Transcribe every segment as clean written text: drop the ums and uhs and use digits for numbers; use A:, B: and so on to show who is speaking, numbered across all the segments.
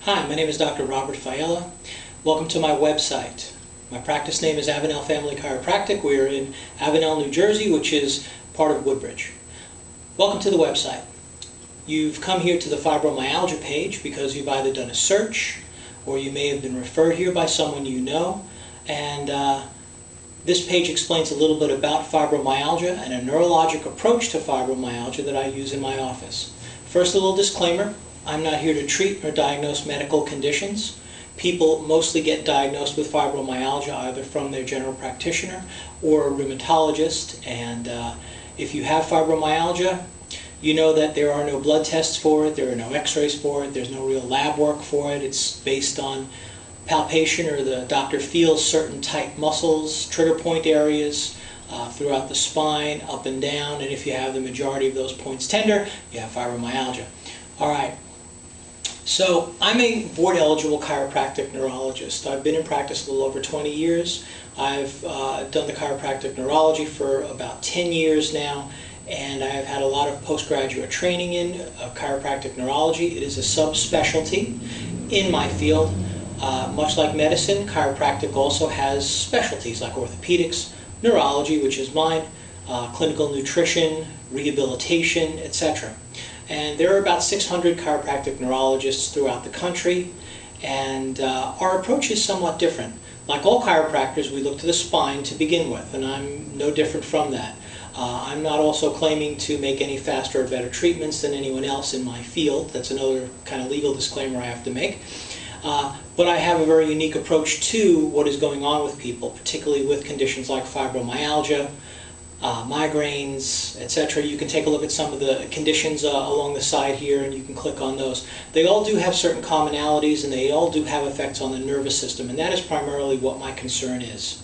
A: Hi, my name is Dr. Robert Fiella. Welcome to my website. My practice name is Avenel Family Chiropractic. We are in Avenel, New Jersey, which is part of Woodbridge. Welcome to the website. You've come here to the fibromyalgia page because you've either done a search or you may have been referred here by someone you know. And this page explains a little bit about fibromyalgia and a neurologic approach to fibromyalgia that I use in my office. First, a little disclaimer. I'm not here to treat or diagnose medical conditions. People mostly get diagnosed with fibromyalgia either from their general practitioner or a rheumatologist. And if you have fibromyalgia, you know that there are no blood tests for it, there are no x-rays for it, there's no real lab work for it. It's based on palpation, or the doctor feels certain tight muscles, trigger point areas throughout the spine, up and down, and if you have the majority of those points tender, you have fibromyalgia. All right. So I'm a board-eligible chiropractic neurologist. I've been in practice a little over 20 years. I've done the chiropractic neurology for about 10 years now, and I've had a lot of postgraduate training in chiropractic neurology. It is a subspecialty in my field. Much like medicine, chiropractic also has specialties like orthopedics, neurology, which is mine, clinical nutrition, rehabilitation, etc. And there are about 600 chiropractic neurologists throughout the country, and our approach is somewhat different. Like all chiropractors, we look to the spine to begin with, and I'm no different from that. I'm not also claiming to make any faster or better treatments than anyone else in my field. That's another kind of legal disclaimer I have to make. But I have a very unique approach to what is going on with people, particularly with conditions like fibromyalgia, migraines, etc. You can take a look at some of the conditions along the side here, and you can click on those. They all do have certain commonalities, and they all do have effects on the nervous system, and that is primarily what my concern is.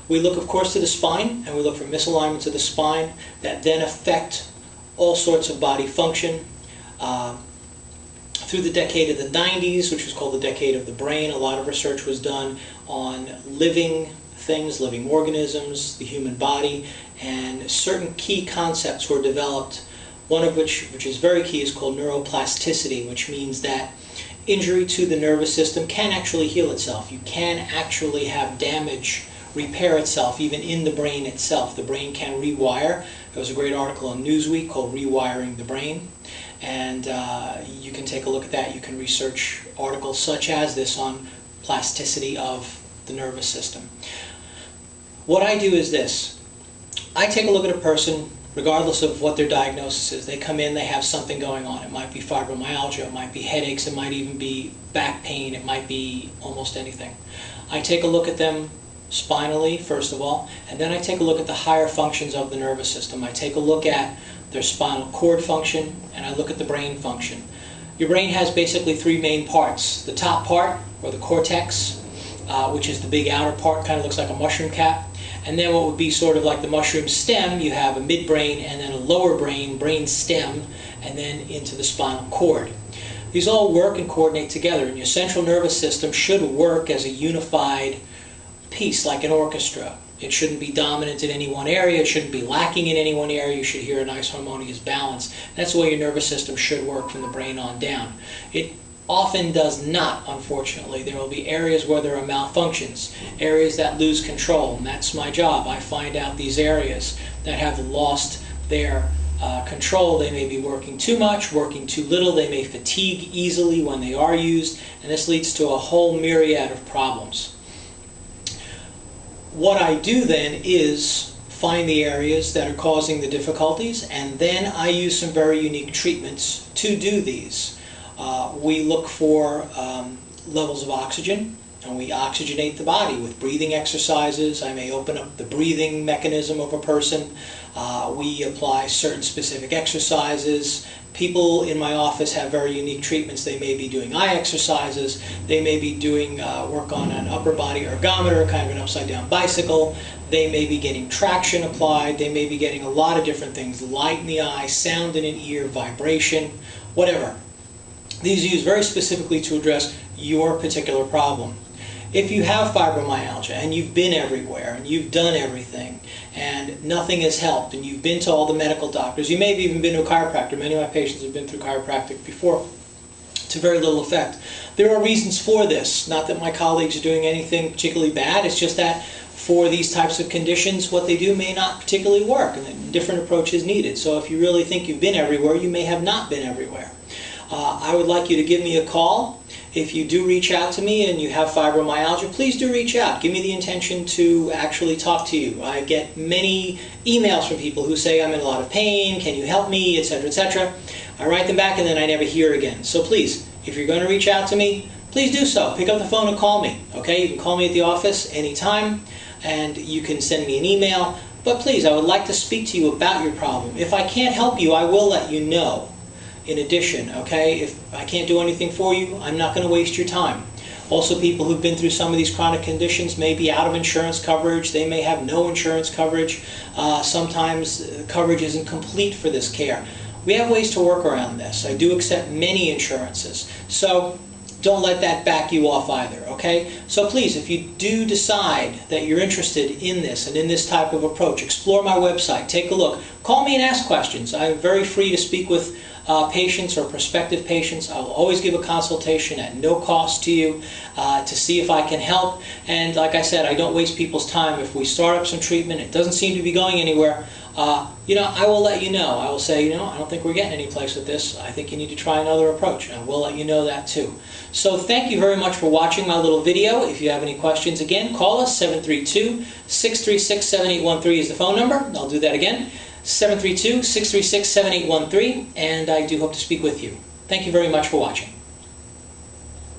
A: We look, of course, to the spine, and we look for misalignments of the spine that then affect all sorts of body function. Through the decade of the 90s, which was called the decade of the brain, a lot of research was done on living things, living organisms, the human body, and certain key concepts were developed. One of which is very key, is called neuroplasticity, which means that injury to the nervous system can actually heal itself. You can actually have damage repair itself, even in the brain itself. The brain can rewire. There was a great article in Newsweek called Rewiring the Brain, and you can take a look at that. You can research articles such as this on plasticity of the nervous system. What I do is this. I take a look at a person, regardless of what their diagnosis is. They come in, they have something going on. It might be fibromyalgia, it might be headaches, it might even be back pain, it might be almost anything. I take a look at them spinally, first of all, and then I take a look at the higher functions of the nervous system. I take a look at their spinal cord function, and I look at the brain function. Your brain has basically three main parts. The top part, or the cortex, which is the big outer part, kind of looks like a mushroom cap. And then what would be sort of like the mushroom stem, you have a midbrain and then a lower brain, brain stem, and then into the spinal cord. These all work and coordinate together, and your central nervous system should work as a unified piece, like an orchestra. It shouldn't be dominant in any one area, it shouldn't be lacking in any one area, you should hear a nice harmonious balance. That's the way your nervous system should work from the brain on down. It often does not, unfortunately. There will be areas where there are malfunctions, areas that lose control, and that's my job. I find out these areas that have lost their control. They may be working too much, working too little, they may fatigue easily when they are used, and this leads to a whole myriad of problems. What I do then is find the areas that are causing the difficulties, and then I use some very unique treatments to do these. We look for levels of oxygen, and we oxygenate the body with breathing exercises. I may open up the breathing mechanism of a person. We apply certain specific exercises. People in my office have very unique treatments. They may be doing eye exercises. They may be doing work on an upper body ergometer, kind of an upside down bicycle. They may be getting traction applied. They may be getting a lot of different things. Light in the eye, sound in an ear, vibration, whatever. These are used very specifically to address your particular problem. If you have fibromyalgia and you've been everywhere and you've done everything and nothing has helped and you've been to all the medical doctors, you may have even been to a chiropractor. Many of my patients have been through chiropractic before to very little effect. There are reasons for this. Not that my colleagues are doing anything particularly bad. It's just that for these types of conditions, what they do may not particularly work, and a different approach is needed. So if you really think you've been everywhere, you may have not been everywhere. I would like you to give me a call. If you do reach out to me and you have fibromyalgia, please do reach out. Give me the intention to actually talk to you. I get many emails from people who say, I'm in a lot of pain, can you help me, etc., etc. I write them back and then I never hear again. So please, if you're going to reach out to me, please do so. Pick up the phone and call me. Okay, you can call me at the office anytime, and you can send me an email. But please, I would like to speak to you about your problem. If I can't help you, I will let you know. In addition, okay, if I can't do anything for you, I'm not going to waste your time. Also, people who've been through some of these chronic conditions may be out of insurance coverage. They may have no insurance coverage. Sometimes coverage isn't complete for this care. We have ways to work around this. I do accept many insurances. So don't let that back you off either, okay? So please, if you do decide that you're interested in this and in this type of approach, explore my website, take a look. Call me and ask questions. I'm very free to speak with patients or prospective patients. I will always give a consultation at no cost to you to see if I can help. And like I said, I don't waste people's time. If we start up some treatment, it doesn't seem to be going anywhere, I will let you know. I will say, I don't think we're getting any place with this. I think you need to try another approach. And I will let you know that too. So thank you very much for watching my little video. If you have any questions, again, call us. 732-636-7813 is the phone number. I'll do that again. 732-636-7813, and I do hope to speak with you. Thank you very much for watching.